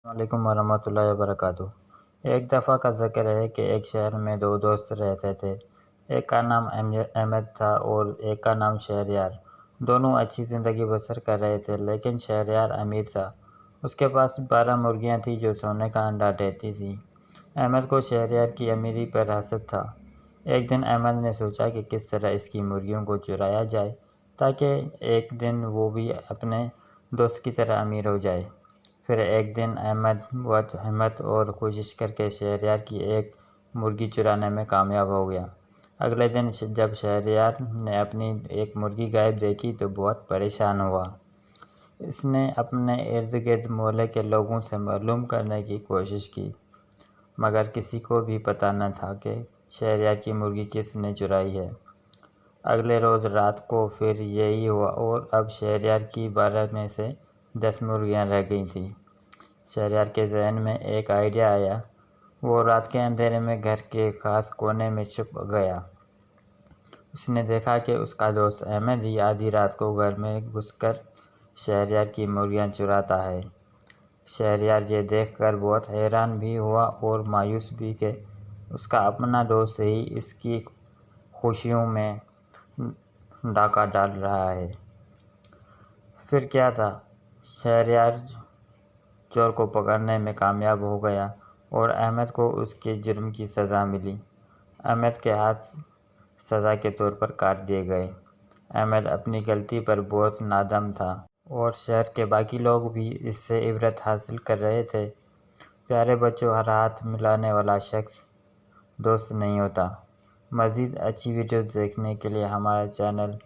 السلام علیکم ورحمۃ اللہ وبرکاتہ۔ ایک دفعہ کا ذکر ہے کہ ایک شہر میں دو دوست رہتے تھے۔ ایک کا نام احمد تھا اور ایک کا نام شہریار۔ دونوں اچھی زندگی بسر کر رہے تھے، لیکن شہریار امیر تھا۔ اس کے پاس 12 مرغیاں تھیں جو سونے کا انڈا دیتی تھیں۔ احمد کو شہریار کی امیری پر حسد تھا۔ ایک دن احمد نے سوچا کہ کس طرح اس کی مرغیوں کو چرایا جائے تاکہ ایک دن وہ بھی اپنے دوست کی طرح امیر ہو جائے۔ پھر ایک دن احمد بہت ہمت اور کوشش کر کے شہریار کی ایک مرغی چرانے میں کامیاب ہو گیا۔ اگلے دن جب شہریار نے اپنی ایک مرغی غائب دیکھی تو بہت پریشان ہوا۔ اس نے اپنے ارد گرد محلے کے لوگوں سے معلوم کرنے کی کوشش کی، مگر کسی کو بھی پتہ نہ تھا کہ شہریار کی مرغی کس نے چرائی ہے۔ اگلے روز رات کو پھر یہی ہوا اور اب شہریار کی 12 میں سے 10 مرغیاں رہ گئی تھیں۔ شہریار کے ذہن میں ایک آئیڈیا آیا۔ وہ رات کے اندھیرے میں گھر کے خاص کونے میں چھپ گیا۔ اس نے دیکھا کہ اس کا دوست احمد ہی آدھی رات کو گھر میں گھس کر شہریار کی مرغیاں چراتا ہے۔ شہریار یہ دیکھ کر بہت حیران بھی ہوا اور مایوس بھی کہ اس کا اپنا دوست ہی اس کی خوشیوں میں ڈاکہ ڈال رہا ہے۔ پھر کیا تھا، شہریار چور کو پکڑنے میں کامیاب ہو گیا اور احمد کو اس کے جرم کی سزا ملی۔ احمد کے ہاتھ سزا کے طور پر کاٹ دیے گئے۔ احمد اپنی غلطی پر بہت نادم تھا اور شہر کے باقی لوگ بھی اس سے عبرت حاصل کر رہے تھے۔ پیارے بچوں، ہر ہاتھ ملانے والا شخص دوست نہیں ہوتا۔ مزید اچھی ویڈیوز دیکھنے کے لیے ہمارا چینل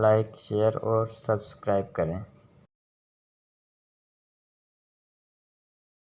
لائک، شیئر اور سبسکرائب کریں۔